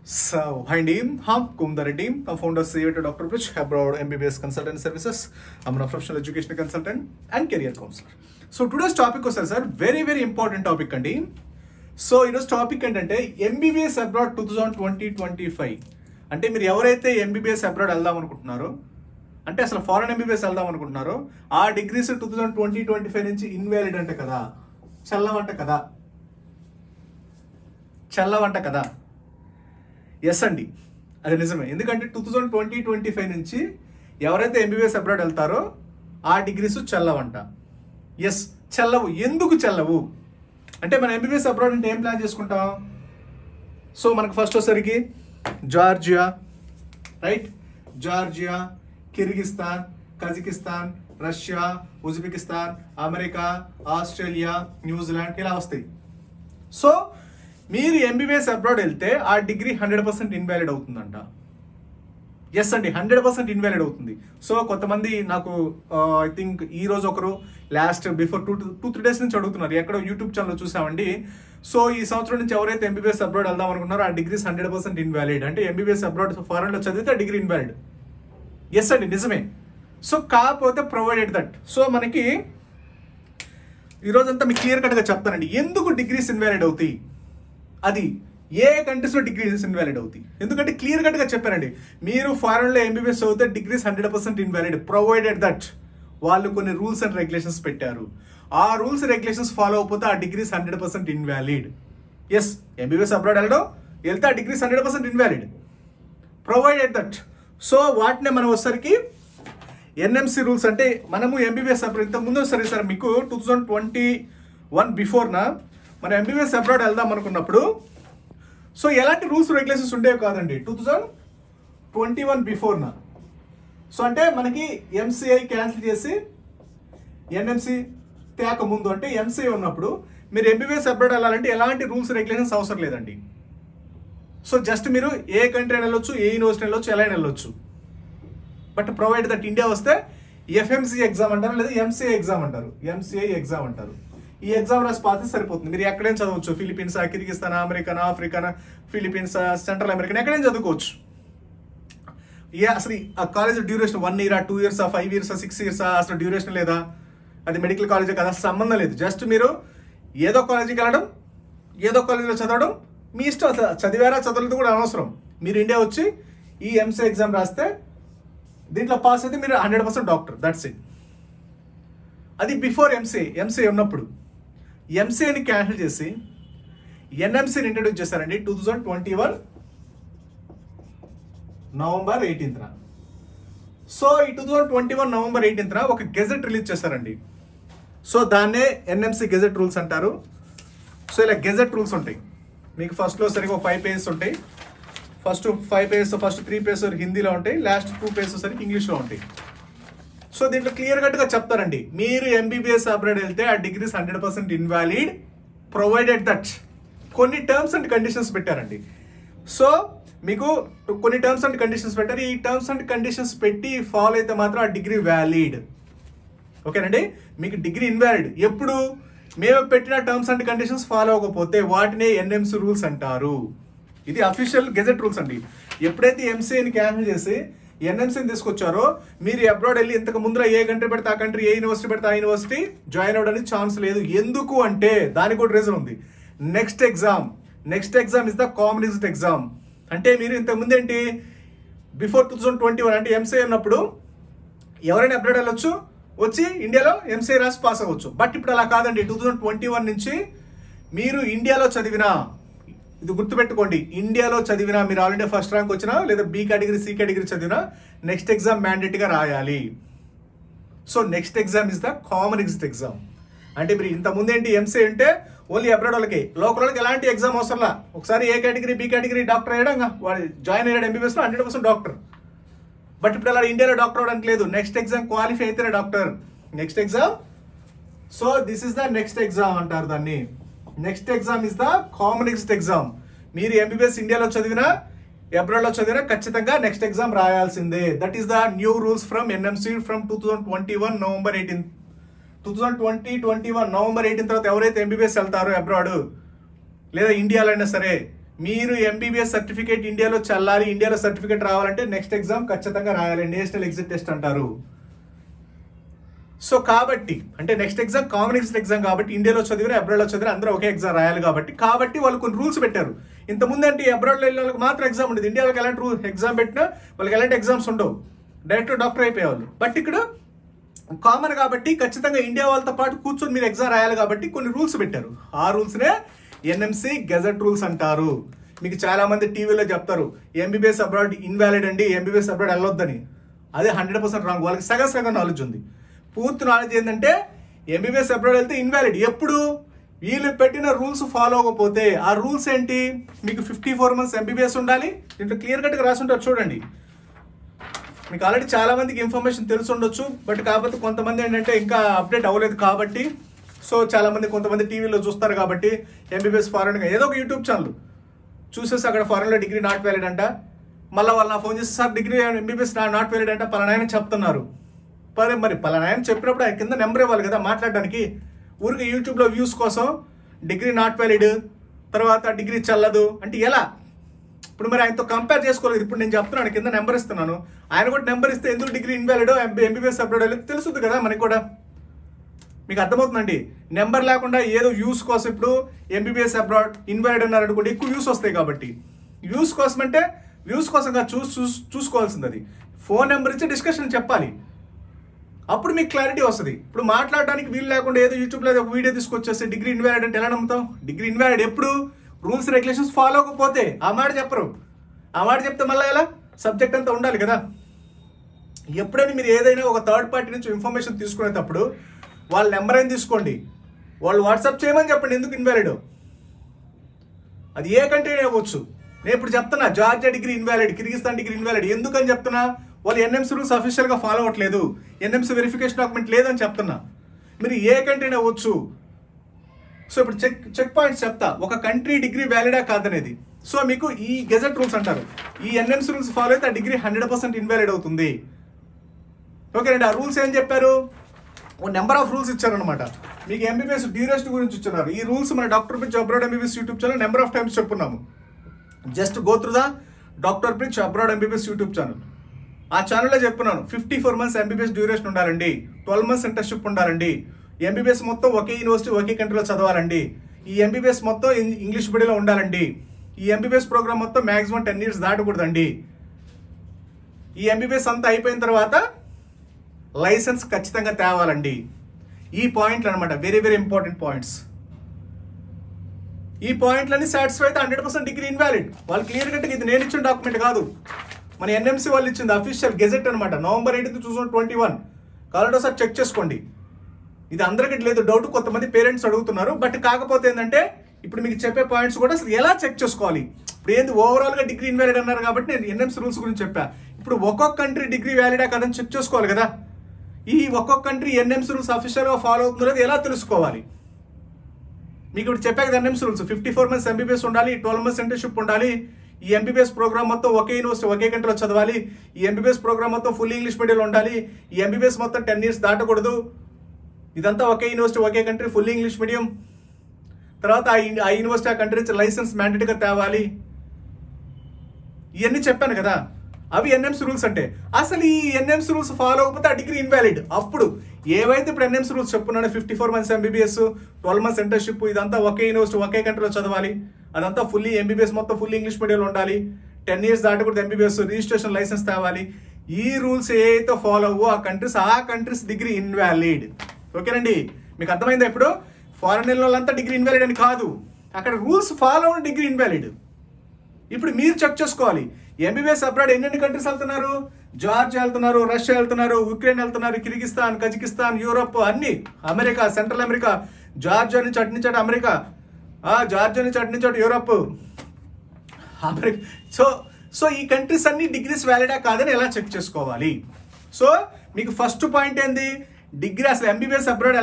So, hi team, I'm Kumdari team, a founder CEO to Dr. Bridge, abroad MBBS consultant services. I'm a professional education consultant and career counselor. So today's topic was sir, very important topic andi. So ఈరోజు topic ఏంటంటే MBBS abroad 2020-25 అంటే మీరు ఎవరైతే MBBS abroad వెళ్దాం అనుకుంటున్నారో అంటే అసలు foreign MBBS వెళ్దాం అనుకుంటున్నారో ఆ డిగ్రీస్ 2020-25 నుంచి ఇన్వాలిడ్ అంటే కదా, చల్లవంట కదా. ఎస్ అండి, అది నిజమే. ఎందుకంటే 2020-25 నుంచి ఎవరైతే ఎంబీబీఎస్ అబ్రాడ్ వెళ్తారో ఆ డిగ్రీస్ చల్లవంట. ఎస్, చల్లవు. ఎందుకు చల్లవు అంటే మనం ఎంబీబీఎస్ అబ్రాడ్ అంటే ఏం ప్లాన్ చేసుకుంటాం? సో మనకు ఫస్ట్ వచ్చేసరికి Georgia, right? Georgia, Kyrgyzstan, Kazakhstan, Russia, Uzbekistan, America, Australia, New Zealand ఇలా వస్తాయి. సో మీరు ఎంబీబీఎస్ అబ్రాడ్ వెళ్తే ఆ డిగ్రీ 100% ఇన్వాలిడ్ అవుతుందంట. ఎస్ అండి, 100% ఇన్వాలిడ్ అవుతుంది. సో కొంతమంది నాకు ఐ థింక్ ఈ రోజు ఒకరు లాస్ట్ బిఫోర్ 2-3 days నుంచి అడుగుతున్నారు, ఎక్కడో యూట్యూబ్ ఛానల్లో చూసామండి. సో ఈ సంవత్సరం నుంచి ఎవరైతే ఎంబీబీఎస్ అబ్రాడ్ వెళ్దాం అనుకున్నారో ఆ డిగ్రీస్ 100% ఇన్వాలిడ్. అంటే ఎంబీబీఎస్ అబ్రాడ్ ఫారెన్లో చదివితే ఆ డిగ్రీ ఇన్వాలిడ్. ఎస్ అండి, నిజమే. సో కాకపోతే ప్రొవైడెడ్ దట్. సో మనకి ఈరోజంతా మీకు క్లియర్ కట్గా చెప్తానండి ఎందుకు డిగ్రీస్ ఇన్వాలిడ్ అవుతాయి, అది ఏ కంట్రీస్లో డిగ్రీస్ ఇన్వాలిడ్ అవుతాయి. ఎందుకంటే క్లియర్ కట్గా చెప్పారండి, మీరు ఫారెన్లో ఎంబీబీఎస్ చదివితే డిగ్రీస్ 100% ఇన్వాలిడ్ ప్రొవైడెడ్ దట్ వాళ్ళు కొన్ని రూల్స్ అండ్ రెగ్యులేషన్స్ పెట్టారు. ఆ రూల్స్ రెగ్యులేషన్స్ ఫాలో అయిపోతే ఆ degrees 100% invalid. Yes, MBBS abroad వెళ్తే ఆ degrees 100% invalid provided that. So వాటినే మనం వచ్చేసరికి ఎన్ఎంసీ రూల్స్ అంటే మనము ఎంబీబీఎస్ అబ్రాడ్ ఇంతకుముందు వస్తారు సార్ మీకు 2021 బిఫోర్న మనం ఎంబీబీఎస్ అబ్రాడ్ వెళ్దాం అనుకున్నప్పుడు సో ఎలాంటి రూల్స్ రెగ్యులేషన్స్ ఉండేవి కాదండి 2021 బిఫోర్న. సో అంటే మనకి ఎంసీఐ క్యాన్సిల్ చేసి ఎన్ఎంసీ తేక ముందు అంటే ఎంసీఐ ఉన్నప్పుడు మీరు ఎంబీబీఎస్ అబ్రాడ్ వెళ్ళాలంటే ఎలాంటి రూల్స్ రెగ్యులేషన్స్ అవసరం లేదండి. సో జస్ట్ మీరు ఏ కంట్రీ వెళ్ళొచ్చు, ఏ యూనివర్సిటీ వెళ్ళొచ్చు, ఎలా వెళ్ళొచ్చు. బట్ ప్రొవైడ్ దట్ ఇండియా వస్తే ఎఫ్ఎంసీ ఎగ్జామ్ అంటారు, లేదా ఎంసీఐ ఎగ్జామ్ అంటారు, ఎంసీఐ ఎగ్జామ్ అంటారు. ఈ ఎగ్జామ్ రాసి పాస్ సరిపోతుంది. మీరు ఎక్కడైనా చదవచ్చు, Philippines, Kyrgyzstan, America, Africa, Philippines, central America ఎక్కడైనా చదువుకోవచ్చు. అసలు ఆ college duration 1 year, 2 years, 5 years, 6 years అసలు డ్యూరేషన్ లేదా, అది మెడికల్ కాలేజ్ కదా, సంబంధం లేదు. జస్ట్ మీరు ఏదో కాలేజీకి వెళ్ళడం, ఏదో కాలేజీలో చదవడం మీ ఇష్టం. అసలు చదివారా చదవలేదు కూడా అనవసరం. మీరు ఇండియా వచ్చి ఈ ఎంసీఐ ఎగ్జామ్ రాస్తే దీంట్లో పాస్ అయితే మీరు 100% డాక్టర్, దట్స్ ఇట్. అది బిఫోర్ ఎంసీఐ ఉన్నప్పుడు. ఎంసీఐని క్యాన్సిల్ చేసి ఎన్ఎంసీని ఇంట్రడ్యూస్ చేశారండి 2021 November 18th. సో ఈ 2021 November 18th ఒక గెజెట్ రిలీజ్ చేశారండి. సో దాన్నే ఎన్ఎంసీ గెజెట్ రూల్స్ అంటారు. సో ఇలా గెజెట్ రూల్స్ ఉంటాయి మీకు. ఫస్ట్లో సరిగ్గా 5 pages ఉంటాయి. ఫస్ట్ 5 pages, ఫస్ట్ 3 pages హిందీలో ఉంటాయి, లాస్ట్ 2 pages సరికి ఇంగ్లీష్లో ఉంటాయి. సో దీంట్లో క్లియర్ కట్గా చెప్తారండి, మీరు ఎంబీబీఎస్ అబ్రాడ్ వెళ్తే ఆ డిగ్రీస్ 100% ఇన్వాలిడ్ ప్రొవైడెడ్ దట్. కొన్ని టర్మ్స్ అండ్ కండిషన్స్ పెట్టారండి. సో మీకు కొన్ని టర్మ్స్ అండ్ కండిషన్స్ పెట్టారు. ఈ టర్మ్స్ అండ్ కండిషన్స్ పెట్టి ఫాలో అయితే మాత్రం ఆ డిగ్రీ వ్యాలిడ్. ఓకేనండి, మీకు డిగ్రీ ఇన్వాలిడ్ ఎప్పుడు మేము పెట్టిన టర్మ్స్ అండ్ కండిషన్స్ ఫాలో అవ్వకపోతే వాటినే ఎన్ఎంసీ రూల్స్ అంటారు. ఇది అఫీషియల్ గెజెట్ రూల్స్ అండి. ఎప్పుడైతే ఎంసీఐని క్యాన్సిల్ చేసి ఎన్ఎంసీని తీసుకొచ్చారో మీరు అబ్రాడ్ వెళ్ళి ఇంతకు ముందర ఏ కంట్రీ పెడితే ఆ కంట్రీ, ఏ యూనివర్సిటీ పెడితే ఆ యూనివర్సిటీ జాయిన్ అవ్వడానికి ఛాన్స్ లేదు. ఎందుకు అంటే దానికి కూడా రీజన్ ఉంది. Next exam is the common exit exam. అంటే మీరు ఇంతకుముందు ఏంటి బిఫోర్ 2021 అంటే ఎంసీఐ ఉన్నప్పుడు ఎవరైనా అబ్రాడ్ వెళ్ళొచ్చు, వచ్చి ఇండియాలో ఎంసీఐ రాసి పాస్ అవ్వచ్చు. బట్ ఇప్పుడు అలా కాదండి. 2021 నుంచి మీరు ఇండియాలో చదివినా, ఇది గుర్తుపెట్టుకోండి, ఇండియాలో చదివినా మీరు ఆల్రెడీ ఫస్ట్ ర్యాంక్ వచ్చినా లేదా బి కేటగిరీ, సి కేటగిరీ చదివినా నెక్స్ట్ ఎగ్జామ్ మ్యాండేట్గా రాయాలి. So next exam is the common exit exam. అంటే మీరు ఇంతకుముందు ఏంటి ఎంసీఐ అంటే ఓన్లీ అబ్రాడ్ వాళ్ళకి, లోకల్ వాళ్ళకి ఎలాంటి ఎగ్జామ్ అవసరంలా. ఒకసారి ఏ కేటగిరీ, బి కేటగిరీ డాక్టర్ అయ్యాడు, వాడు జాయిన్ అయ్యాడు ఎంబీబీఎస్లో 100% డాక్టర్. బట్ ఇప్పుడు అలా ఇండియాలో డాక్టర్ అవడానికి లేదు. నెక్స్ట్ ఎగ్జామ్ క్వాలిఫై అయితేనే doctor. Next exam, so this is the next exam అంటారు దాన్ని. Next exam is the common exit exam. మీరు ఎంబీబీఎస్ ఇండియాలో చదివినా అబ్రాడ్లో చదివినా ఖచ్చితంగా నెక్స్ట్ ఎగ్జామ్ రాయాల్సిందే. That is the new rules from NMC from 2021 November 18th. 2021 November 18 తర్వాత ఎవరైతే ఎంబీబీఎస్ వెళ్తారో అబ్రాడ్ లేదా ఇండియాలో అయినా సరే మీరు ఎంబీబీఎస్ సర్టిఫికేట్ ఇండియాలో చల్లాలి, ఇండియాలో సర్టిఫికేట్ రావాలంటే నెక్స్ట్ ఎగ్జామ్ ఖచ్చితంగా రాయాలి, నేషనల్ ఎగ్జిట్ టెస్ట్ అంటారు. సో కాబట్టి అంటే next exam common exit exam కాబట్టి ఇండియాలో చదివిన అబ్రాడ్లో చదివిన అందరూ ఒకే ఎగ్జామ్ రాయాలి కాబట్టి వాళ్ళు కొన్ని రూల్స్ పెట్టారు. ఇంతకుముందు అంటే అబ్రాడ్లో వెళ్ళిన వాళ్ళకి మాత్రం ఎగ్జామ్ ఉండేది, ఇండియాలోకి ఎలాంటి ఎగ్జామ్ పెట్టినా వాళ్ళకి ఎలాంటి ఎగ్జామ్స్ ఉండవు, డైరెక్ట్ డాక్టర్ అయిపోయేవాళ్ళు. బట్ ఇక్కడ కామన్ కాబట్టి ఖచ్చితంగా ఇండియా వాళ్ళతో పాటు కూర్చొని మీరు ఎగ్జామ్ రాయాలి కాబట్టి కొన్ని రూల్స్ పెట్టారు. ఆ రూల్స్నే ఎన్ఎంసి గెజెట్ రూల్స్ అంటారు. మీకు చాలా మంది టీవీలో చెప్తారు ఎంబీబీఎస్ అబ్రాడ్ ఇన్వాలిడ్ అండి, ఎంబీబీఎస్ అబ్రాడ్ వెళ్ళొద్దని. అదే 100% రాంగ్. వాళ్ళకి సగం నాలెడ్జ్ ఉంది. పూర్తి నాలెడ్జ్ ఏంటంటే ఎంబీబీఎస్ అబ్రాడ్ వెళ్తే ఇన్వాలిడ్. ఎప్పుడు వీళ్ళు పెట్టిన రూల్స్ ఫాలో అవ్వకపోతే, ఆ రూల్స్ ఏంటి, మీకు 54 months ఎంబీబీఎస్ ఉండాలి. దీంట్లో క్లియర్ కట్గా రాసి ఉంటారు చూడండి. మీకు ఆల్రెడీ చాలా మందికి ఇన్ఫర్మేషన్ తెలిసి ఉండొచ్చు, బట్ కాకపోతే కొంతమంది ఏంటంటే ఇంకా అప్డేట్ అవ్వలేదు కాబట్టి, సో చాలా మంది కొంతమంది టీవీలో చూస్తారు కాబట్టి ఎంబీబీఎస్ ఫారెన్గా ఏదో ఒక యూట్యూబ్ ఛానల్ చూసేసి అక్కడ ఫారెన్లో డిగ్రీ నాట్ వ్యాలిడ్ అంట, మళ్ళీ వాళ్ళు నా ఫోన్ చేసి sir degree MBBS not valid అంట పలానాయని చెప్తున్నారు. మరి పలానాయని చెప్పినప్పుడు ఆయన కింద నెంబర్ ఇవ్వాలి కదా మాట్లాడడానికి. ఊరికి యూట్యూబ్లో వ్యూస్ కోసం డిగ్రీ నాట్ వ్యాలిడ్, తర్వాత డిగ్రీ చల్లదు అంటే ఎలా? ఇప్పుడు మరి ఆయనతో కంపేర్ చేసుకోలేదు. ఇప్పుడు నేను చెప్తున్నాను, కింద నెంబర్ ఇస్తున్నాను, ఆయన కూడా నెంబర్ ఇస్తే ఎందుకు డిగ్రీ ఇన్వాలిడ్ ఎంబీబీఎస్ అబ్రాడ్ వెళ్ళి తెలుస్తుంది కదా మనకి కూడా. మీకు అర్థమవుతుందండి. నెంబర్ లేకుండా ఏదో వ్యూస్ కోసం ఇప్పుడు ఎంబీబీఎస్ అబ్రాడ్ ఇన్వాలిడ్ అన్నారు అనుకోండి, ఎక్కువ వ్యూస్ వస్తాయి కాబట్టి. వ్యూస్ కోసం అంటే వ్యూస్ కోసంగా చూసుకోవాల్సింది. అది ఫోన్ నెంబర్ ఇచ్చి డిస్కషన్ చెప్పాలి, అప్పుడు మీకు క్లారిటీ వస్తుంది. ఇప్పుడు మాట్లాడడానికి వీలు లేకుండా ఏదో యూట్యూబ్లో ఒక వీడియో తీసుకొచ్చేసి డిగ్రీ ఇన్వాలిడ్ అంటే ఎలా నమ్ముతాం? డిగ్రీ ఇన్వాలిడ్ ఎప్పుడు రూల్స్ రెగ్యులేషన్స్ ఫాలో అవ్వకపోతే. ఆ మాట చెప్పరు. ఆ మాట చెప్తే మళ్ళీ ఎలా? సబ్జెక్ట్ అంతా ఉండాలి కదా. ఎప్పుడైనా మీరు ఏదైనా ఒక థర్డ్ పార్టీ నుంచి ఇన్ఫర్మేషన్ తీసుకునేటప్పుడు వాళ్ళ నెంబర్ అయినా తీసుకోండి, వాళ్ళు వాట్సాప్ చేయమని చెప్పండి ఎందుకు ఇన్వాలిడ్. అది ఏ కంట్రీ అవ్వచ్చు. నేను ఇప్పుడు చెప్తున్నా Georgia degree invalid, Kyrgyzstan degree invalid. ఎందుకని చెప్తున్నా? వాళ్ళు ఎన్ఎంసీ రూల్స్ అఫీషియల్గా ఫాలో అవ్వట్లేదు, ఎన్ఎంసీ వెరిఫికేషన్ డాక్యుమెంట్ లేదని చెప్తున్నా. మీరు ఏ కంట్రీ అవ్వచ్చు. సో ఇప్పుడు చెక్ పాయింట్స్ చెప్తా, ఒక కంట్రీ డిగ్రీ వ్యాలిడా కాదనేది. సో మీకు ఈ గెజెట్ రూల్స్ అంటారు. ఈ ఎన్ఎంసీ రూల్స్ ఫాలో అయితే ఆ డిగ్రీ 100% ఇన్వాలిడ్ అవుతుంది. ఓకేనండి. ఆ రూల్స్ ఏం చెప్పారు? ఓ నెంబర్ ఆఫ్ రూల్స్ ఇచ్చారనమాట. మీకు ఎంబీబీఎస్ డ్యూరేషన్ గురించి ఇచ్చున్నారు. ఈ రూల్స్ మన doctor bridge abroad MBBS YouTube channel number of times చెప్పున్నాము. Just go through the doctor bridge abroad MBBS YouTube channel. ఆ ఛానల్లో చెప్పున్నాను 54 months ఎంబీబీఎస్ డ్యూరేషన్ ఉండాలండి, 12 months ఇంటర్న్షిప్ ఉండాలండి, ఎంబీబీఎస్ మొత్తం ఒకే యూనివర్సిటీ ఒకే కంట్రీలో చదవాలండి, ఈ ఎంబీబీఎస్ మొత్తం ఇంగ్లీష్ మీడియంలో ఉండాలండి, ఈ ఎంబీబీఎస్ ప్రోగ్రామ్ మొత్తం మ్యాక్సిమం 10 years దాటకూడదండి, ఈ ఎంబీబీఎస్ అంతా అయిపోయిన తర్వాత లైసెన్స్ ఖచ్చితంగా తేవాలండి. ఈ పాయింట్లు అనమాట, వెరీ వెరీ ఇంపార్టెంట్ పాయింట్స్. ఈ పాయింట్లన్నీ సాటిస్ఫై అయితే 100% డిగ్రీ ఇన్వాలిడ్. వాళ్ళు క్లియర్ కట్గా ఇది నేను ఇచ్చిన డాక్యుమెంట్ కాదు, మన ఎన్ఎంసీ వాళ్ళు ఇచ్చింది అఫీషియల్ గెజెట్ అనమాట. November 18, 2021. కావాలంటే ఒకసారి చెక్ చేసుకోండి. ఇది అందరికీ లేదు డౌట్, కొంతమంది పేరెంట్స్ అడుగుతున్నారు. బట్ కాకపోతే ఏంటంటే ఇప్పుడు మీకు చెప్పే పాయింట్స్ కూడా అసలు ఎలా చెక్ చేసుకోవాలి. ఇప్పుడు ఏంది ఓవరాల్గా డిగ్రీ ఇన్వాలిడ్ అన్నారు కాబట్టి నేను ఎన్ఎంసీ రూల్స్ గురించి చెప్పా. ఇప్పుడు ఒక్కొక్క కంట్రీ డిగ్రీ వ్యాలిడా కదని చెక్ చేసుకోవాలి కదా. ఈ ఒక్కొక్క కంట్రీ ఎన్ఎంసీ రూల్స్ అఫీషియల్గా ఫాలో అవుతుందో లేదు ఎలా తెలుసుకోవాలి? మీకు ఇప్పుడు చెప్పాక కదా ఎన్ఎంసీ రూల్స్ 54 months ఎంబీబీఎస్ ఉండాలి, 12 months ఇంటర్న్షిప్ ఉండాలి, ఈ ఎంబీబీఎస్ ప్రోగ్రామ్ మొత్తం ఒకే యూనివర్సిటీ ఒకే కంట్రీలో చదవాలి, ఈ ఎంబీబీఎస్ ప్రోగ్రామ్ మొత్తం ఫుల్ ఇంగ్లీష్ మీడియంలో ఉండాలి, ఈ ఎంబీబీఎస్ మొత్తం 10 years దాటకూడదు, ఇదంతా ఒకే యూనివర్సిటీ ఒకే కంట్రీ ఫుల్ ఇంగ్లీష్ మీడియం, తర్వాత ఆ యూనివర్సిటీ ఆ కంట్రీ నుంచి లైసెన్స్ మ్యాండేటరీగా తేవాలి. ఇవన్నీ చెప్పాను కదా, అవి ఎన్ఎంసీ రూల్స్ అంటే. అసలు ఈ ఎన్ఎంసీ రూల్స్ ఫాలో అవ్వకపోతే ఆ డిగ్రీ ఇన్వాలిడ్. అప్పుడు ఏవైతే ఇప్పుడు ఎన్ఎంసీ రూల్స్ చెప్పున్నానో 54 months ఎంబీబీఎస్, 12 months ఇంటర్న్షిప్, ఇదంతా ఒకే యూనివర్సిటీ ఒకే కంట్రీలో చదవాలి, అదంతా ఫుల్లీ ఎంబీబీఎస్ మొత్తం ఫుల్ ఇంగ్లీష్ మీడియంలో ఉండాలి, 10 years దాటకూడదు, ఎంబీబీఎస్ రిజిస్ట్రేషన్ లైసెన్స్ తేవాలి. ఈ రూల్స్ ఏవైతే ఫాలో అవ్వో ఆ కంట్రీస్ డిగ్రీ ఇన్వాలిడ్. ఓకేనండి, మీకు అర్థమైందా? ఇప్పుడు ఫారెన్ వెళ్ళిన వాళ్ళంతా డిగ్రీ ఇన్వాలిడ్ అని కాదు, అక్కడ రూల్స్ ఫాలో అవ్వడం డిగ్రీ ఇన్వాలిడ్. ఇప్పుడు మీరు చెక్ చేసుకోవాలి. ఎంబీబీఎస్ అబ్రాడ్ ఎన్ని కంట్రీస్ వెళ్తున్నారు? జార్జియా వెళ్తున్నారు, రష్యా వెళ్తున్నారు, ఉక్రెయిన్ వెళ్తున్నారు, కిర్గిస్తాన్, కజకిస్తాన్, యూరోప్, అన్ని, అమెరికా, సెంట్రల్ అమెరికా, జార్జియా నుంచి అటు నుంచి అటు అమెరికా, జార్జియా నుంచి అటు నుంచి అటు యూరోప్, అమెరికా. సో ఈ కంట్రీస్ అన్ని డిగ్రీస్ వ్యాలిడా కాదని ఎలా చెక్ చేసుకోవాలి? సో మీకు ఫస్ట్ పాయింట్ ఏంది? డిగ్రీ అసలు ఎంబీబీఎస్ అబ్రాడ్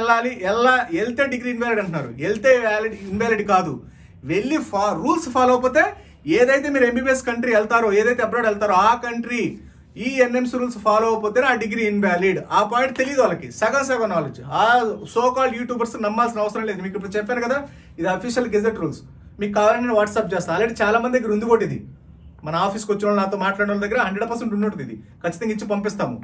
వెళ్తే డిగ్రీ ఇన్వాలిడ్ అంటున్నారు. వెళ్తే ఇన్వాలిడ్ కాదు, వెళ్ళి రూల్స్ ఫాలో అయిపోతే ఏదైతే మీరు ఎంబీబీఎస్ కంట్రీ వెళ్తారో, ఏదైతే అబ్రాడ్ వెళ్తారో ఆ కంట్రీ ఈ ఎన్ఎంసీ రూల్స్ ఫాలో అయిపోతే ఆ డిగ్రీ ఇన్వాలిడ్. ఆ పాయింట్ తెలియదు వాళ్ళకి, సగం నాలెడ్జ్. ఆ సో కాల్డ్ యూట్యూబర్స్ నమ్మాల్సిన అవసరం లేదు. మీకు ఇప్పుడు చెప్పాను కదా, ఇది అఫీషియల్ గెజెట్ రూల్స్. మీకు కావాలని నేను వాట్సాప్ చేస్తాను. ఆల్రెడీ చాలా మంది దగ్గర ఉంది కూడా ఇది. మన ఆఫీస్కి వచ్చిన వాళ్ళు, నాతో మాట్లాడిన వాళ్ళ దగ్గర 100% ఉంటుంది. ఇది ఖచ్చితంగా ఇచ్చి పంపిస్తాము.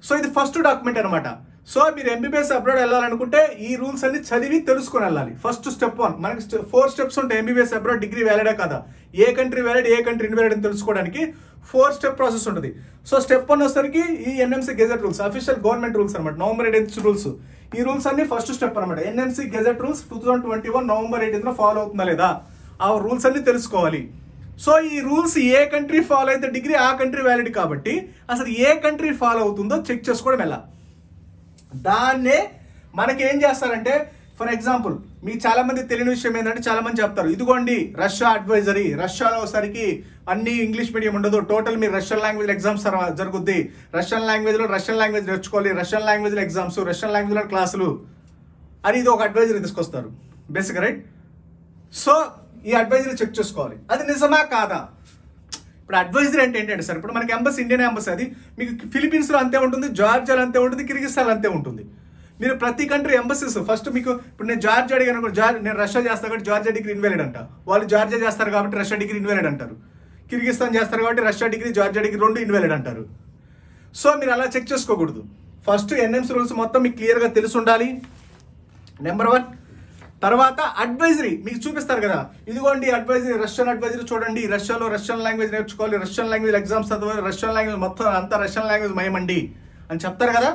సో ఇది ఫస్ట్ డాక్యుమెంట్ అనమాట. సో మీరు ఎంబీబీఎస్ అబ్రాడ్ వెళ్ళాలనుకుంటే ఈ రూల్స్ అన్ని చదివి తెలుసుకొని వెళ్ళాలి. First step 1. మనకి 4 స్టెప్స్ ఉంటాయి ఎంబీబీఎస్ అబ్రాడ్ డిగ్రీ వ్యాలిడా కాదా, ఏ కంట్రీ వ్యాలిడ్, ఏ కంట్రీ ఇన్వాలిడ్ అని తెలుసుకోవడానికి 4 స్టెప్ ప్రాసెస్ ఉంటుంది. సో స్టెప్ 1 వచ్చేసరికి ఈ NMC gazette rules, official government rules అనమాట. November 18 rules. ఈ రూల్స్ అన్ని ఫస్ట్ స్టెప్ అనమాట. NMC gazette rules 2021 November 18 follow అవుతుందా లేదా, ఆ రూల్స్ అన్ని తెలుసుకోవాలి. సో ఈ రూల్స్ ఏ కంట్రీ ఫాలో అయితే డిగ్రీ ఆ కంట్రీ వ్యాలిడ్ కాబట్టి అసలు ఏ కంట్రీ ఫాలో అవుతుందో చెక్ చేసుకోవడం ఎలా. దాన్నే మనకి ఏం చేస్తారంటే, ఫర్ ఎగ్జాంపుల్ మీకు చాలా మంది తెలియని విషయం ఏంటంటే, చాలా మంది చెప్తారు ఇదిగోండి రష్యా అడ్వైజరీ, రష్యాలో సరికి అన్ని ఇంగ్లీష్ మీడియం ఉండదు, టోటల్ మీరు రష్యన్ లాంగ్వేజ్ ఎగ్జామ్స్ జరుగుద్ది, రష్యన్ లాంగ్వేజ్ నేర్చుకోవాలి, Russian language exams, Russian language క్లాసులు అని ఇది ఒక అడ్వైజరీ తీసుకొస్తారు బేసిక్, రైట్? సో ఈ అడ్వైజరీ చెక్ చేసుకోవాలి అది నిజమా కాదా. ఇప్పుడు అడ్వైజరీ అంటే ఏంటంటే సార్, ఇప్పుడు మనకి ఎంబసీ, ఇండియన్ ఎంబసీ, అది మీకు ఫిలిపీన్స్లో అంతే ఉంటుంది, జార్జియాలో అంతే ఉంటుంది, కిర్గిస్తాన్ అంతే ఉంటుంది. మీరు ప్రతి కంట్రీ ఎంబసీస్ ఫస్ట్ మీకు, ఇప్పుడు నేను జార్జియా అడిగాను, నేను రష్యా చేస్తాను కాబట్టి జార్జియా డిగ్రీ ఇన్వాలిడ్ అంట, వాళ్ళు జార్జియా చేస్తారు కాబట్టి రష్యా డిగ్రీ ఇన్వాలిడ్ అంటారు, కిర్గిస్తాన్ చేస్తారు కాబట్టి Russia degree Georgia degree 2 invalid అంటారు. సో మీరు అలా చెక్ చేసుకోకూడదు. ఫస్ట్ ఎన్ఎంసీ రూల్స్ మొత్తం మీకు క్లియర్గా తెలిసి ఉండాలి, నెంబర్ 1. తర్వాత అడ్వైజరీ మీకు చూపిస్తారు కదా, ఇదిగోండి అడ్వైజరీ, రష్యన్ అడ్వైజరీ చూడండి, రష్యాలో రష్యన్ లాంగ్వేజ్ నేర్చుకోవాలి, రష్యన్ లాంగ్వేజ్ ఎగ్జామ్స్ చదవాలి, రష్యన్ లాంగ్వేజ్ మొత్తం అంతా రష్యన్ లాంగ్వేజ్ మయమండి అని చెప్తారు కదా,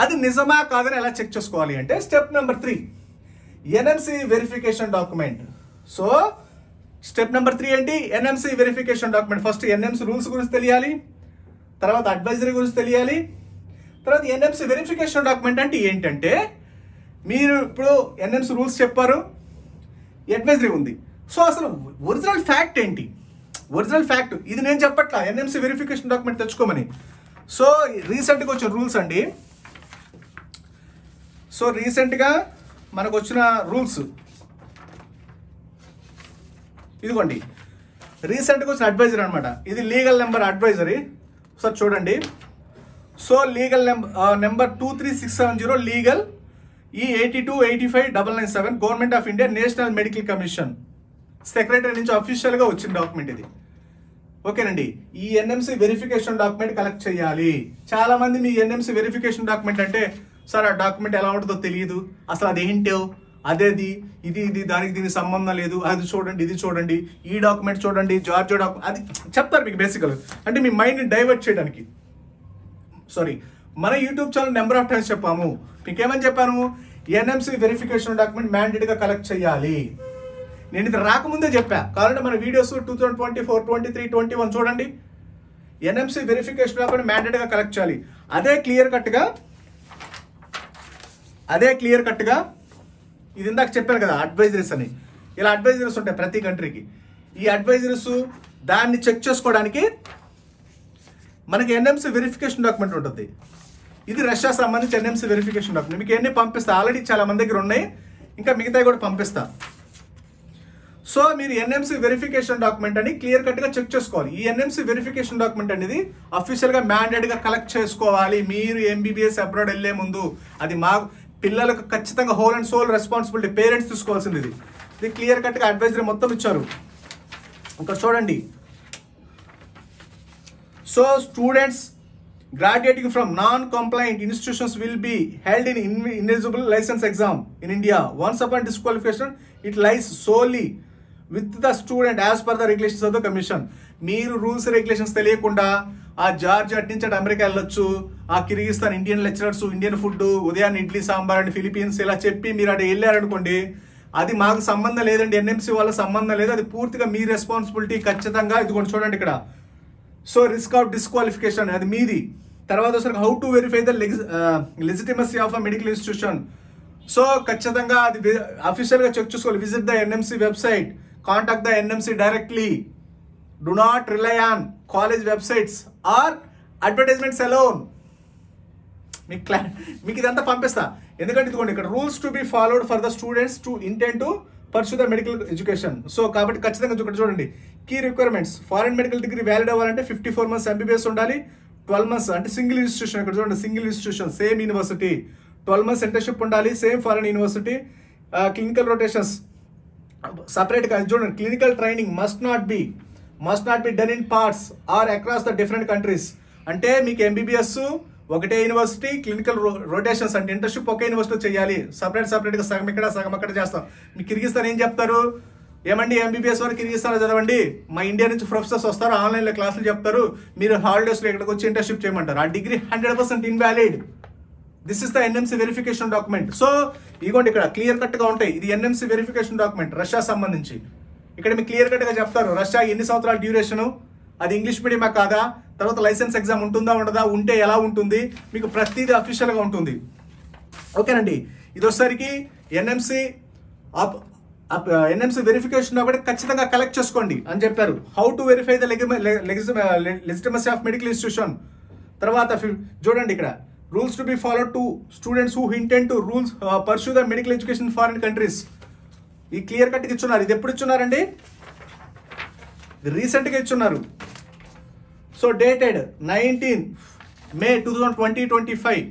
అది నిజమా కాదని ఎలా చెక్ చేసుకోవాలి అంటే step number 3, NMC verification document. So step number 3 ఏంటి, NMC verification document. First NMC rules గురించి తెలియాలి, తర్వాత అడ్వైజరీ గురించి తెలియాలి, తర్వాత ఎన్ఎంసీ వెరిఫికేషన్ డాక్యుమెంట్ అంటే ఏంటంటే, మీరు ఇప్పుడు ఎన్ఎంసీ రూల్స్ చెప్పారు, అడ్వైజరీ ఉంది, సో అసలు ఒరిజినల్ ఫ్యాక్ట్ ఏంటి, ఒరిజినల్ ఫ్యాక్ట్ ఇది నేను చెప్పట్లా, ఎన్ఎంసీ వెరిఫికేషన్ డాక్యుమెంట్ తెచ్చుకోమని. సో రీసెంట్గా వచ్చిన రూల్స్ అండి, సో రీసెంట్గా మనకు వచ్చిన రూల్స్ ఇదిగోండి, రీసెంట్గా వచ్చిన అడ్వైజరీ అనమాట. ఇది లీగల్ నెంబర్ అడ్వైజరీ, సో చూడండి. So legal number 23670 legal E82859997 government of India national medical commission secretary నుంచి అఫీషియల్గా వచ్చిన డాక్యుమెంట్ ఇది. ఓకేనండి, ఈ ఎన్ఎంసీ వెరిఫికేషన్ డాక్యుమెంట్ కలెక్ట్ చేయాలి. చాలా మంది మీ ఎన్ఎంసీ వెరిఫికేషన్ డాక్యుమెంట్ అంటే, సార్ ఆ డాక్యుమెంట్ ఎలా ఉంటుందో తెలియదు, అసలు అదేంటో, అదేది ఇది దానికి దీనికి సంబంధం లేదు, అది చూడండి ఇది చూడండి, ఈ డాక్యుమెంట్ చూడండి, జార్జియా డాక్యుమెంట్, అది చెప్తారు మీకు బేసికల్, అంటే మీ మైండ్ని డైవర్ట్ చేయడానికి. సారీ, మన YouTube channel number of times చెప్పాము, మీకేమని చెప్పాను, ఎన్ఎంసీ వెరిఫికేషన్ డాక్యుమెంట్ మ్యాండేట్గా కలెక్ట్ చేయాలి. నేను ఇది రాకముందే చెప్పా, కాబట్టి మన వీడియోస్ 2024, 23, 21 చూడండి. ఎన్ఎంసీ వెరిఫికేషన్ డాక్యుమెంట్ మ్యాండేట్గా కలెక్ట్ చేయాలి. అదే క్లియర్ కట్గా ఇది ఇందాక చెప్పాను కదా అడ్వైజరీస్ అని, ఇలా అడ్వైజరీస్ ఉంటాయి ప్రతి కంట్రీకి. ఈ అడ్వైజరీస్ దాన్ని చెక్ చేసుకోవడానికి మనకి ఎన్ఎంసీ వెరిఫికేషన్ డాక్యుమెంట్ ఉంటుంది. ఇది రష్యా సంబంధించి ఎన్ఎంసీ వెరిఫికేషన్ డాక్యుమెంట్. మీకు ఎన్ని పంపిస్తా, ఆల్రెడీ చాలా మంది దగ్గర ఉన్నాయి, ఇంకా మిగతాయి కూడా పంపిస్తా. సో మీరు ఎన్ఎంసీ వెరిఫికేషన్ డాక్యుమెంట్ అని క్లియర్ కట్గా చెక్ చేసుకోవాలి. ఈ ఎన్ఎంసీ వెరిఫికేషన్ డాక్యుమెంట్ అనేది అఫీషియల్గా మ్యాండేట్గా కలెక్ట్ చేసుకోవాలి మీరు ఎంబీబీఎస్ అబ్రాడ్ వెళ్ళే ముందు. అది మా పిల్లలకు ఖచ్చితంగా whole and soul responsibility, parents తీసుకోవాల్సింది. ఇది క్లియర్ కట్గా అడ్వైజరీ మొత్తం ఇచ్చారు. ఇంకా చూడండి. So students graduating from non-compliant institutions will be held in ineligible license exam in India. Once upon disqualification, it lies solely with the student as per the regulations of the commission. మీరు rules regulations తెలియకుండా ఆ Georgia నుంచి America వెళ్ళొచ్చు, ఆ Kyrgyzstan Indian lecturers Indian food ఉదయాన్నే idli sambar and Philippines ఇలా చెప్పి మీరు అటు వెళ్ళారనుకోండి, అది మాకు సంబంధం లేదండి, ఎన్ఎంసీ వాళ్ళ సంబంధం లేదు, అది పూర్తిగా మీ రెస్పాన్సిబిలిటీ ఖచ్చితంగా. ఇదిగోండి చూడండి ఇక్కడ. సో రిస్క్ ఆఫ్ డిస్క్వాలిఫికేషన్ అది మీది. తర్వాత వచ్చి how to verify the legitimacy of a medical institution. So ఖచ్చితంగా అది అఫీషియల్గా చెక్ చేసుకోవాలి. Visit the NMC website, contact the NMC డైరెక్ట్లీ, do not rely on college websites or advertisements alone. మీకు ఇదంతా పంపిస్తా, ఎందుకంటే ఇదిగోండి ఇక్కడ rules to be followed for the students to intent to pursue the medical education. So కాబట్టి ఖచ్చితంగా ఇక్కడ చూడండి, key requirements. Foreign medical degree valid అవ్వాలంటే 54 months ఎంబీబీఎస్ ఉండాలి, 12 months అంటే సింగిల్ ఇన్స్టిట్యూషన్, ఇక్కడ చూడండి single institution same university, 12 months internship ఉండాలి same foreign university. Clinical rotations సపరేట్గా చూడండి, clinical training must not be done in parts or across the different countries. అంటే మీకు ఎంబీబీఎస్ ఒకటే యూనివర్సిటీ, క్లినికల్ రొటేషన్స్ అంటే ఇంటర్న్షిప్ ఒకే యూనివర్సిటీ చేయాలి, సపరేట్గా సగం ఇక్కడ సగం అక్కడ చేస్తాం. మీకు కిర్గిస్తాన్ ఏం చెప్తారు, ఏమండి ఎంబీబీఎస్ వరకు కిర్గిస్తాన్ చదవండి, మా ఇండియా నుంచి ప్రొఫెసర్స్ వస్తారు, ఆన్లైన్లో క్లాసులు చెప్తారు, మీరు హాలిడేస్లో ఇక్కడికి వచ్చి ఇంటర్న్షిప్ చేయమంటారు. ఆ degree 100% invalid. This is the NMC verification document. So ఇగోండి ఇక్కడ క్లియర్ కట్గా ఉంటాయి, ఇది ఎన్ఎంసీ వెరిఫికేషన్ డాక్యుమెంట్ రష్యా సంబంధించి. ఇక్కడ మీకు క్లియర్ కట్గా చెప్తారు రష్యా ఎన్ని సంవత్సరాల డ్యూరేషను, అది ఇంగ్లీష్ మీడియమా కాదా, తర్వాత లైసెన్స్ ఎగ్జామ్ ఉంటుందా ఉండదా, ఉంటే ఎలా ఉంటుంది, మీకు ప్రతిదీ అఫీషియల్గా ఉంటుంది. ఓకేనండి. ఇది వచ్చేసరికి ఎన్ఎంసీ వెరిఫికేషన్ కాబట్టి ఖచ్చితంగా కలెక్ట్ చేసుకోండి అని చెప్పారు. How to verify the legitimacy of medical institution. తర్వాత చూడండి ఇక్కడ rules to be followed to students who intend to pursue the medical education foreign countries. ఈ క్లియర్ కట్గా ఇచ్చున్నారు. ఇది ఎప్పుడు ఇచ్చున్నారండి, రీసెంట్గా ఇచ్చున్నారు. So dated 19 May 2025.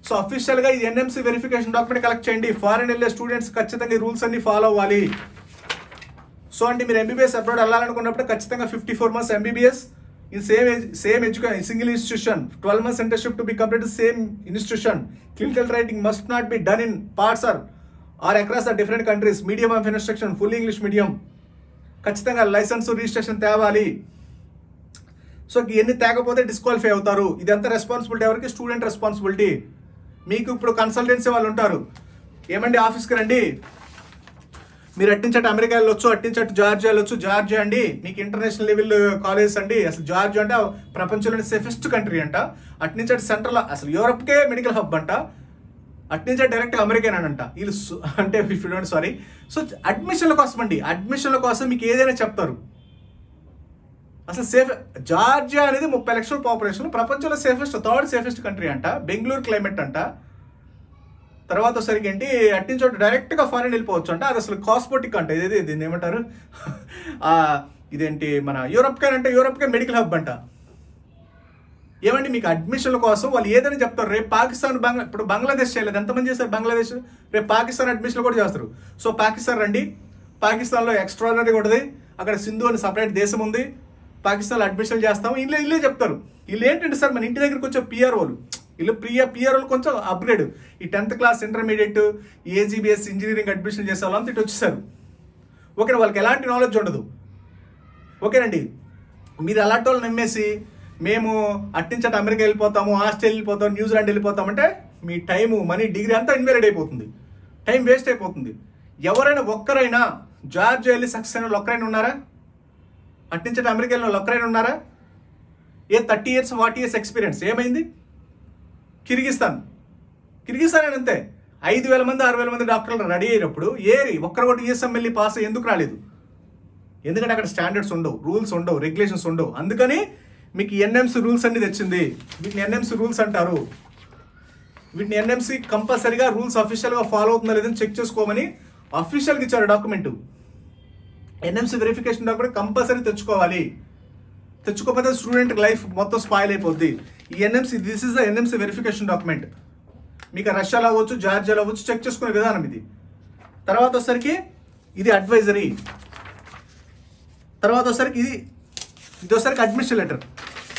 సో అఫీషియల్గా ఇది ఎన్ఎంసీ వెరిఫికేషన్ డాక్యుమెంట్ కలెక్ట్ చేయండి. ఫారెన్ వెళ్ళే స్టూడెంట్స్ ఖచ్చితంగా ఈ రూల్స్ అన్ని ఫాలో అవ్వాలి. సో అంటే మీరు ఎంబీబీఎస్ అబ్రాడ్ వెళ్ళాలనుకున్నప్పుడు ఖచ్చితంగా 54 months MBBS in same education single institution, 12 months internship to be completed same institution, clinical training must not be done in parts or across the different countries, medium of instruction full English medium, ఖచ్చితంగా registration రిజిస్ట్రేషన్ తేవాలి. So ఇవన్నీ తేకపోతే disqualify అవుతారు. ఇదంతా responsibility ఎవరికి, student responsibility. మీకు ఇప్పుడు కన్సల్టెన్సీ వాళ్ళు ఉంటారు, ఏమండి ఆఫీస్కి రండి, మీరు అట్టించట్టు అమెరికా వెళ్ళొచ్చు, అట్టించట్టు జార్జియా వెళ్ళొచ్చు, జార్జియా అండి మీకు ఇంటర్నేషనల్ లెవెల్ కాలేజెస్ అండి, అసలు జార్జియా అంటే ప్రపంచంలోని సేఫెస్ట్ కంట్రీ అంట, అట్నుంచట్టు సెంట్రల్ అసలు యూరప్కే మెడికల్ హబ్ అంట, అట్నుంచే డైరెక్ట్ అమెరికానంట వీళ్ళు. అంటే సారీ. సో అడ్మిషన్ల కోసం అండి, అడ్మిషన్ల కోసం మీకు ఏదైనా చెప్తారు. అసలు జార్జియా అనేది 30 లక్షల పాపులేషన్, ప్రపంచంలో థర్డ్ సేఫెస్ట్ కంట్రీ అంట, బెంగళూరు క్లైమేట్ అంట. తర్వాత సరిగ్గా ఏంటి అట్టించోటి డైరెక్ట్గా ఫారెన్ వెళ్ళిపోవచ్చు అంట. అది అసలు కాస్మోటిక్ అంట, ఇదేది దీన్ని ఏమంటారు, ఇదేంటి మన యూరప్కే మెడికల్ హబ్ అంట. ఏమండి మీకు అడ్మిషన్ల కోసం వాళ్ళు ఏదైనా చెప్తారు. రేపు పాకిస్తాన్ ఇప్పుడు బంగ్లాదేశ్ చేయలేదు, ఎంతమంది చేస్తారు బంగ్లాదేశ్, రేపు పాకిస్తాన్ అడ్మిషన్లు కూడా చేస్తారు. సో పాకిస్తాన్ రండి, పాకిస్తాన్లో ఎక్స్ట్రాడినరీగా ఉంటుంది, అక్కడ సింధు అని సపరేట్ దేశం ఉంది, పాకిస్తాన్లో అడ్మిషన్ చేస్తాం, ఇల్లే చెప్తారు. వీళ్ళు ఏంటంటే సార్ మన ఇంటి దగ్గరికి వచ్చే పిఆర్ఓలు, వీళ్ళు పిఆర్ఓలు కొంచెం అప్గ్రేడ్, ఈ 10th class intermediate AGBS engineering admission చేసే వాళ్ళంతా ఇటు వచ్చేసారు. ఓకేనా, వాళ్ళకి ఎలాంటి నాలెడ్జ్ ఉండదు. ఓకేనండి, మీరు అలాంటి వాళ్ళు నమ్మేసి మేము అట్టించట అమెరికా వెళ్ళిపోతాము, ఆస్ట్రేలియా వెళ్ళిపోతాము, న్యూజిలాండ్ వెళ్ళిపోతామంటే మీ టైము మనీ డిగ్రీ అంతా ఇన్వెలిడ్ అయిపోతుంది, టైం వేస్ట్ అయిపోతుంది. ఎవరైనా ఒక్కరైనా జార్జియా వెళ్ళి సక్సెస్ అయిన వాళ్ళు ఒక్కరైనా ఉన్నారా, అట్టించట అమెరికా వెళ్ళిన వాళ్ళు ఒక్కరైనా ఉన్నారా? 30 years 40 years ఎక్స్పీరియన్స్ ఏమైంది? కిర్గిస్తాన్ అంతే, 5,000 మంది 6,000 మంది డాక్టర్లు రెడీ అయినప్పుడు ఒక్కరు కూడా యూఎస్ఎంఎల్ఈ పాస్ ఎందుకు రాలేదు? ఎందుకంటే అక్కడ స్టాండర్డ్స్ ఉండవు, రూల్స్ ఉండవు, రెగ్యులేషన్స్ ఉండవు. అందుకని మీకు ఎన్ఎంసీ రూల్స్ అన్ని తెచ్చింది. వీటిని ఎన్ఎంసీ రూల్స్ అంటారు. వీటిని ఎన్ఎంసీ కంపల్సరీగా రూల్స్ అఫీషియల్గా ఫాలో అవుతుందా లేదని చెక్ చేసుకోమని అఫీషియల్గా ఇచ్చారు document. NMC verification document compulsory తెచ్చుకోవాలి. తెచ్చుకోకపోతే స్టూడెంట్ లైఫ్ మొత్తం స్పాయిల్ అయిపోద్ది. ఈ NMC, this is the NMC verification document. మీకు రష్యాలో అవ్వచ్చు, జార్జియాలో అవ్వచ్చు, చెక్ చేసుకునే విధానం ఇది. తర్వాత వచ్చేసరికి ఇది అడ్వైజరీ. తర్వాత వచ్చేసరికి ఇది వచ్చేసరికి అడ్మిషన్ లెటర్.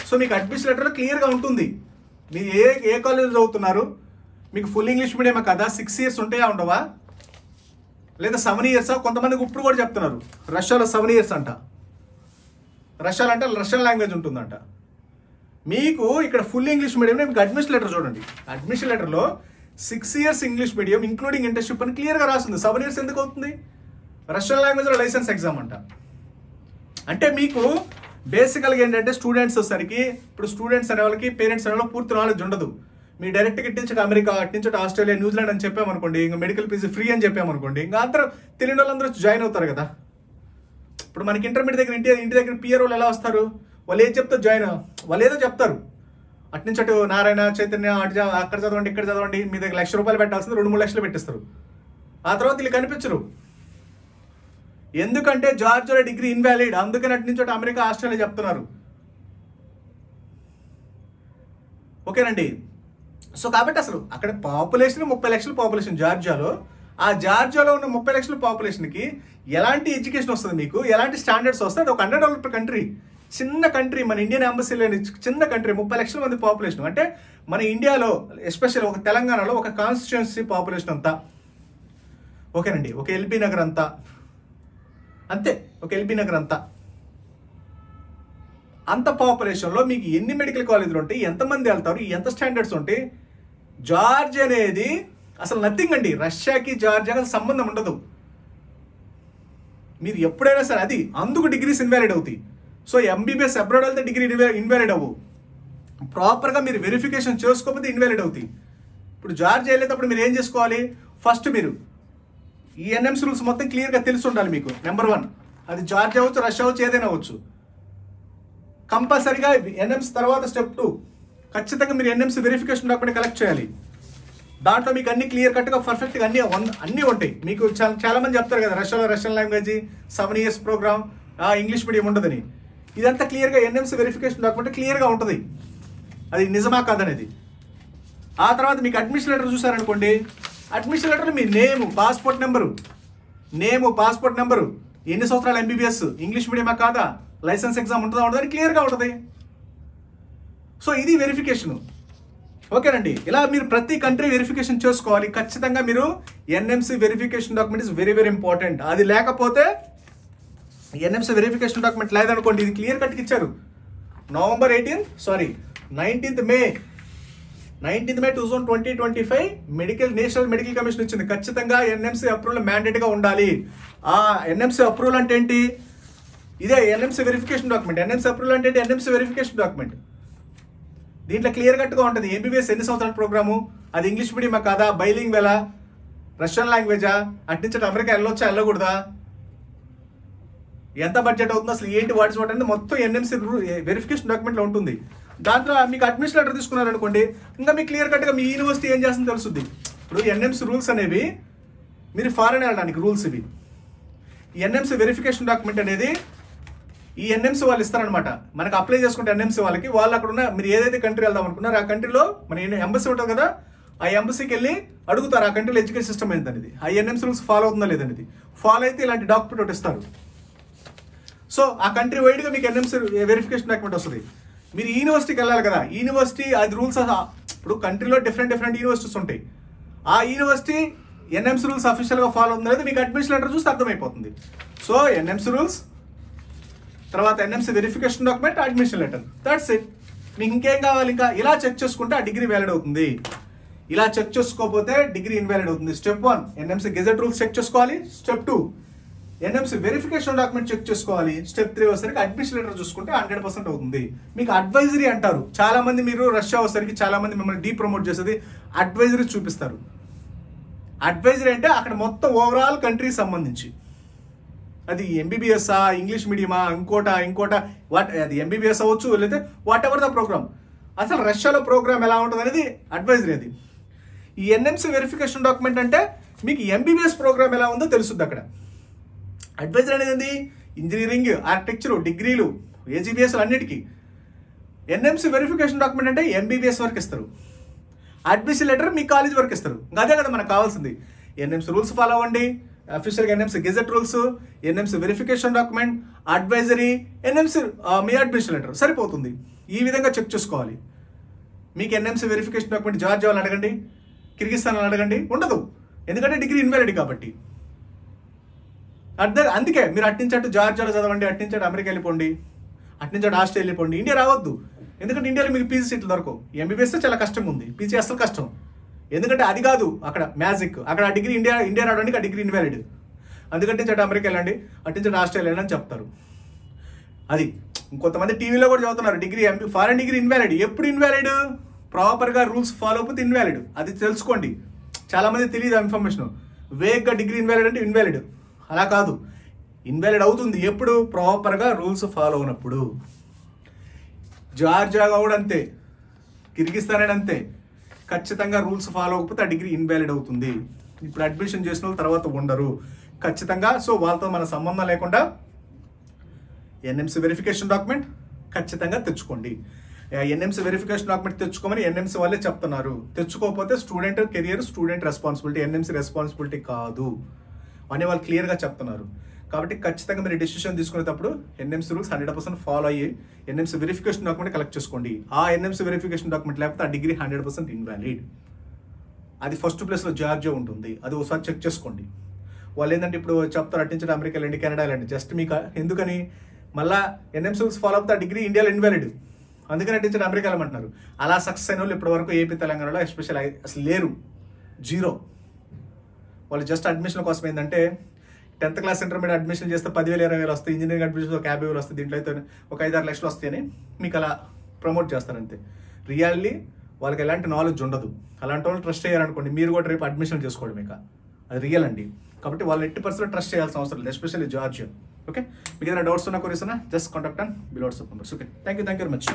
సో మీకు అడ్మిషన్ లెటర్లో క్లియర్గా ఉంటుంది మీరు ఏ కాలేజ్ చదువుతున్నారు, మీకు ఫుల్ ఇంగ్లీష్ మీడియమా కదా, 6 years ఉంటాయా ఉండవా, లేదా 7 years. కొంతమందికి ఇప్పుడు కూడా చెప్తున్నారు రష్యాలో 7 years అంట. రష్యాలో అంటే రష్యన్ లాంగ్వేజ్ ఉంటుందంట. మీకు ఇక్కడ ఫుల్ ఇంగ్లీష్ మీడియం, మీకు అడ్మిషన్ లెటర్ చూడండి. అడ్మిషన్ లెటర్లో 6 years English medium including internship అని క్లియర్గా రాస్తుంది. 7 years ఎందుకు అవుతుంది? రష్యన్ లాంగ్వేజ్లో లైసెన్స్ ఎగ్జామ్ అంట. అంటే మీకు బేసికల్గా ఏంటంటే స్టూడెంట్స్ వచ్చేసరికి, ఇప్పుడు స్టూడెంట్స్ అనే వాళ్ళకి పేరెంట్స్ అనే వాళ్ళకి పూర్తి నాలెడ్జ్ ఉండదు. మీ డైరెక్ట్గా ఇట్టించట అమెరికా, అట్టించట ఆస్ట్రేలియా, న్యూజిలాండ్ అని చెప్పామనుకోండి, ఇంకా మెడికల్ ఫీజు ఫ్రీ అని చెప్పామనుకోండి, ఇంకా అందరూ తెలియని వాళ్ళందరూ జాయిన్ అవుతారు కదా. ఇప్పుడు మనకి ఇంటర్మీడియట్ దగ్గర ఇంటి దగ్గర పిఆర్ వాళ్ళు ఎలా వస్తారు, వాళ్ళు ఏం చెప్తారు జాయిన్, వాళ్ళు ఏదో చెప్తారు. అట్నుంచటు నారాయణ, చైతన్య, అక్కడ చదవండి, ఇక్కడ చదవండి, మీ దగ్గర ₹1,00,000 పెట్టాల్సింది 2-3 లక్షలు పెట్టిస్తారు. ఆ తర్వాత వీళ్ళు కనిపించరు. ఎందుకంటే జార్జియా డిగ్రీ ఇన్వాలిడ్, అందుకని అట్నుంచటు అమెరికా, ఆస్ట్రేలియా చెప్తున్నారు. ఓకేనండి. సో కాబట్టి అసలు అక్కడ పాపులేషన్ 30 లక్షల పాపులేషన్ జార్జియాలో, ఆ జార్జియాలో ఉన్న 30 లక్షల పాపులేషన్కి ఎలాంటి ఎడ్యుకేషన్ వస్తుంది, మీకు ఎలాంటి స్టాండర్డ్స్ వస్తాయి? అది ఒక అండర్ డెవలప్డ్ కంట్రీ, చిన్న కంట్రీ, మన ఇండియన్ ఎంబసీ లేని చిన్న కంట్రీ, 30 లక్షల మంది పాపులేషన్. అంటే మన ఇండియాలో ఎస్పెషల్ ఒక తెలంగాణలో ఒక కాన్స్టిట్యున్సీ పాపులేషన్ అంతా, ఓకేనండి, ఒక ఎల్బీ నగర్ అంతా అంతే, ఒక ఎల్బీ నగర్ అంత పాపులేషన్లో మీకు ఎన్ని మెడికల్ కాలేజీలు ఉంటాయి, ఎంతమంది వెళ్తారు, ఎంత స్టాండర్డ్స్ ఉంటాయి? జార్జియా అనేది అసలు నథింగ్ అండి. రష్యాకి జార్జియాకి సంబంధం ఉండదు. మీరు ఎప్పుడైనా సరే అది అందుకు డిగ్రీస్ ఇన్వాలిడ్ అవుతాయి. సో ఎంబీబీఎస్ అబ్రాడ్ వెళ్తే డిగ్రీ ఇన్వాలిడ్ అవ్వు, ప్రాపర్గా మీరు వెరిఫికేషన్ చేసుకోకపోతే ఇన్వాలిడ్ అవుతాయి. ఇప్పుడు జార్జియా వెళ్ళేటప్పుడు మీరు ఏం చేసుకోవాలి? ఫస్ట్ మీరు ఈ ఎన్ఎంసీ రూల్స్ మొత్తం క్లియర్గా తెలిసి ఉండాలి మీకు. నెంబర్ 1, అది జార్జియా అవ్వచ్చు, రష్యా అవ్వచ్చు, ఏదైనా అవ్వచ్చు. కంపల్సరీగా ఎన్ఎంసీ తర్వాత స్టెప్ 2, ఖచ్చితంగా మీరు ఎన్ఎంసీ వెరిఫికేషన్ డాక్యుమెంట్ కలెక్ట్ చేయాలి. దాంట్లో మీకు అన్ని క్లియర్ కట్గా పర్ఫెక్ట్గా అన్నీ ఉంటాయి. మీకు చాలా మంది చెప్తారు కదా, రష్యాలో Russian language 7 years programme, English medium ఉండదని. ఇదంతా క్లియర్గా ఎన్ఎంసీ వెరిఫికేషన్ డాక్యుమెంట్ క్లియర్గా ఉంటుంది. అది నిజమా కాదనేది. ఆ తర్వాత మీకు అడ్మిషన్ లెటర్ చూసారనుకోండి, అడ్మిషన్ లెటర్ మీ నేము, పాస్పోర్ట్ నెంబరు, ఎన్ని సంవత్సరాలు ఎంబీబీఎస్, ఇంగ్లీష్ మీడియమా కాదా, లైసెన్స్ ఎగ్జామ్ ఉంటుందా ఉండదని క్లియర్గా ఉంటుంది. సో ఇది వెరిఫికేషన్, ఓకేనండి. ఇలా మీరు ప్రతి కంట్రీ వెరిఫికేషన్ చేసుకోవాలి. ఖచ్చితంగా మీరు NMC verification document is very very important. అది లేకపోతే ఎన్ఎంసీ వెరిఫికేషన్ డాక్యుమెంట్ లేదనుకోండి, ఇది క్లియర్ కట్కి ఇచ్చారు. 19th May 2025 national medical commission ఇచ్చింది. ఖచ్చితంగా ఎన్ఎంసీ అప్రూవల్ మ్యాండేట్గా ఉండాలి. ఆ ఎన్ఎంసీ అప్రూవల్ అంటే ఏంటి? ఇదే NMC verification document. NMC approval అంటే ఏంటి? NMC verification document. దీంట్లో క్లియర్ కట్గా ఉంటుంది. ఎంబీబీఎస్ ఎన్ని సంవత్సరాల ప్రోగ్రాము, అది ఇంగ్లీష్ మీడియమా కాదా, బైలింగ్వెలా, రష్యన్ లాంగ్వేజా, అట్నుంచి అమెరికా వెళ్ళొచ్చా వెళ్ళకూడదా, ఎంత బడ్జెట్ అవుతుందో, అసలు ఏంటి వాట్స్ వాట్ అనేది మొత్తం ఎన్ఎంసీ వెరిఫికేషన్ డాక్యుమెంట్లో ఉంటుంది. దాంట్లో మీకు అడ్మిషన్ లెటర్ తీసుకున్నారనుకోండి, ఇంకా మీకు క్లియర్ కట్గా మీ యూనివర్సిటీ ఏం చేస్తుందో తెలుస్తుంది. ఇప్పుడు ఎన్ఎంసీ రూల్స్ అనేవి మీరు ఫారెన్ వెళ్ళడానికి రూల్స్ ఇవి. ఈ ఎన్ఎంసీ వెరిఫికేషన్ డాక్యుమెంట్ అనేది ఈ ఎన్ఎంసీ వాళ్ళు ఇస్తారనమాట. మనకు అప్లై చేసుకుంటే ఎన్ఎంసీ వాళ్ళకి, వాళ్ళు అక్కడ ఉన్న మీరు ఏదైతే కంట్రీ వెళ్దాం అనుకున్నారో ఆ కంట్రీలో మన ఎంబసీ ఉంటుంది కదా, ఆ ఎంబసీకి వెళ్ళి అడుగుతారు ఆ కంట్రీలో ఎడ్యుకేషన్ సిస్టమ్ ఏంటనేది, ఆ ఎన్ఎంసీ రూల్స్ ఫాలో అవుతుందా లేదనేది. ఫాలో అయితే ఇలాంటి డాక్యుమెంట్ ఒకటి ఇస్తారు. సో ఆ కంట్రీ వైడ్గా మీకు ఎన్ఎంసీ వెరిఫికేషన్ డాక్యుమెంట్ వస్తుంది. మీరు యూనివర్సిటీకి వెళ్ళాలి కదా, యూనివర్సిటీ అది రూల్స్, ఇప్పుడు కంట్రీలో డిఫరెంట్ యూనివర్సిటీస్ ఉంటాయి. ఆ యూనివర్సిటీ ఎన్ఎంసీ రూల్స్ అఫీషియల్గా ఫాలో అవుతుంది లేదా మీకు అడ్మిషన్ లెటర్ చూస్తే అర్థమైపోతుంది. సో ఎన్ఎంసీ రూల్స్, తర్వాత NMC verification document, admission letter, that's it. మీకు ఇంకేం కావాలి? ఇంకా ఇలా చెక్ చేసుకుంటే ఆ డిగ్రీ వ్యాలిడ్ అవుతుంది. ఇలా చెక్ చేసుకోకపోతే డిగ్రీ ఇన్వాలిడ్ అవుతుంది. Step 1 NMC gazette rules check చేసుకోవాలి. Step 2 NMC verification document check చేసుకోవాలి. స్టెప్ 3 వచ్చేసరికి అడ్మిషన్ లెటర్ చూసుకుంటే 100% అవుతుంది. మీకు అడ్వైజరీ అంటారు. చాలా మంది మీరు రష్యా వచ్చేసరికి చాలా మంది మిమ్మల్ని డీ ప్రమోట్ చేసేది అడ్వైజరీ చూపిస్తారు. అడ్వైజరీ అంటే అక్కడ మొత్తం ఓవరాల్ కంట్రీ సంబంధించి, అది ఎంబీబీఎస్ఆ, ఇంగ్లీష్ మీడియమా, ఇంకోట అది ఎంబీబీఎస్ అవ్వచ్చు, లేకపోతే వాట్ ఎవర్ ద ప్రోగ్రామ్, అసలు రష్యాలో ప్రోగ్రామ్ ఎలా ఉంటుంది అనేది అడ్వైజరీ. అది ఈ ఎన్ఎంసీ వెరిఫికేషన్ డాక్యుమెంట్ అంటే మీకు ఎంబీబీఎస్ ప్రోగ్రామ్ ఎలా ఉందో తెలుస్తుంది అక్కడ. అడ్వైజరీ అనేది ఏంది? ఇంజనీరింగ్, ఆర్కిటెక్చర్, డిగ్రీలు, ఏజీబీఎస్లు అన్నిటికీ. ఎన్ఎంసీ వెరిఫికేషన్ డాక్యుమెంట్ అంటే ఎంబీబీఎస్ వరకు ఇస్తారు. అడ్మిషన్ లెటర్ మీ కాలేజ్ వరకు ఇస్తారు. అదే కదా మనకు కావాల్సింది. ఎన్ఎంసీ రూల్స్ ఫాలో అవ్వండి, అఫీషియల్గా NMC gazette rules, NMC verification document, advisory, NMC మీ అడ్మిషన్ లెటర్ సరిపోతుంది. ఈ విధంగా చెక్ చేసుకోవాలి. మీకు ఎన్ఎంసీ వెరిఫికేషన్ డాక్యుమెంట్ జార్జియా వాళ్ళని అడగండి, కిర్గిస్తాన్ అడగండి, ఉండదు. ఎందుకంటే డిగ్రీ ఇన్వాలిడ్ కాబట్టి. అందుకే మీరు అట్నుంచట్టు జార్జియాలో చదవండి, అట్నుంచట్టు అమెరికా వెళ్ళిపోండి, అట్నుంచట్టు ఆస్ట్రేలియా వెళ్ళిపోండి. ఇండియా రావద్దు. ఎందుకంటే ఇండియాలో మీకు పీజీ సీట్లు దొరకవు. ఎంబీబీఎస్ చాలా కష్టంగా ఉంది, పీజీ అసలు కష్టం. ఎందుకంటే అది కాదు అక్కడ మ్యాజిక్. అక్కడ ఆ డిగ్రీ ఇండియా రావడానికి ఆ డిగ్రీ ఇన్వాలిడ్. అందుకంటే చెట్టు అమెరికా వెళ్ళండి, అట్నుంచట్టు ఆస్ట్రేలియా వెళ్ళండి అని చెప్తారు. అది కొంతమంది టీవీలో కూడా చదువుతున్నారు, డిగ్రీ ఫారెన్ డిగ్రీ ఇన్వాలిడ్. ఎప్పుడు ఇన్వాలిడ్? ప్రాపర్గా రూల్స్ ఫాలో అయిపోతే ఇన్వాలిడ్. అది తెలుసుకోండి. చాలామంది తెలియదు ఆ ఇన్ఫర్మేషన్. వేగ్గా డిగ్రీ ఇన్వాలిడ్ అంటే ఇన్వాలిడ్. అలా కాదు, ఇన్వాలిడ్ అవుతుంది ఎప్పుడు? ప్రాపర్గా రూల్స్ ఫాలో అయినప్పుడు. జార్జియా కూడా అంతే, కిర్గిస్తాన్ అని అంతే. ఖచ్చితంగా రూల్స్ ఫాలో అవ్వకపోతే ఆ డిగ్రీ ఇన్వాలిడ్ అవుతుంది. ఇప్పుడు అడ్మిషన్ చేసిన వాళ్ళు తర్వాత ఉండరు ఖచ్చితంగా. సో వాళ్ళతో మన సంబంధం లేకుండా ఎన్ఎంసీ వెరిఫికేషన్ డాక్యుమెంట్ ఖచ్చితంగా తెచ్చుకోండి. ఎన్ఎంసీ వెరిఫికేషన్ డాక్యుమెంట్ తెచ్చుకోమని ఎన్ఎంసీ వాళ్ళే చెప్తున్నారు. తెచ్చుకోకపోతే student career student responsibility, NMC responsibility కాదు అని వాళ్ళు క్లియర్గా చెప్తున్నారు. కాబట్టి ఖచ్చితంగా మీరు డిసిషన్ తీసుకునేటప్పుడు ఎన్ఎంసీ రూల్స్ 100% ఫాలో అయ్యి ఎన్ఎంసీ వెరిఫికేషన్ డాక్యుమెంట్ కలెక్ట్ చేసుకోండి. ఆ ఎన్ఎంసీ వెరిఫికేషన్ డాక్యుమెంట్ లేకపోతే ఆ డిగ్రీ 100% ఇన్వాలిడ్. అది ఫస్ట్ ప్లేస్లో జార్జియా ఉంటుంది, అది ఒకసారి చెక్ చేసుకోండి. వాళ్ళు ఏంటంటే ఇప్పుడు చెప్తారు అట్టించడం అమెరికా వెళ్ళండి, కెనడా వెళ్ళండి, జస్ట్ మీకు ఎందుకని మళ్ళీ ఎన్ఎంసీ రూల్స్ ఫాలో అవుతే ఆ డిగ్రీ ఇండియాలో ఇన్వాలిడ్, అందుకని అట్టించడం అమెరికా వెళ్ళమంటున్నారు. అలా సక్సెస్ అయిన వాళ్ళు ఇప్పటివరకు ఏపీ తెలంగాణలో ఎస్పెషల్ అసలు లేరు, జీరో. వాళ్ళు జస్ట్ అడ్మిషన్ కోసం ఏంటంటే 10th క్లాస్ ఇంటర్మీడియట్ అడ్మిషన్ చేస్తే 10,000 20,000 వస్తాయి, ఇంజనీరింగ్ అడ్మిషన్ ఒక 50,000 వస్తాయి, దీంట్లో అయితే ఒక 5-6 లక్షలు వస్తాయని మీకు అలా ప్రమోట్ చేస్తారంతే. రియల్లీ వాళ్ళకి ఎలాంటి నాలెడ్జ్ ఉండదు. అలాంటి వాళ్ళు ట్రస్ట్ చేయాలనుకోండి, మీరు కూడా రేపు అడ్మిషన్ చేసుకోవడం ఇక అది రియల్ అండి. కాబట్టి వాళ్ళు 80% ట్రస్ట్ చేయాల్సిన అవసరం లేదు, ఎస్పెషల్లీ జార్జియా. ఓకే, మీకు ఏదైనా డౌట్స్ ఉన్నా, క్వరీస్ ఉన్నా just contact and below WhatsApp numbers. Okay, thank you very much.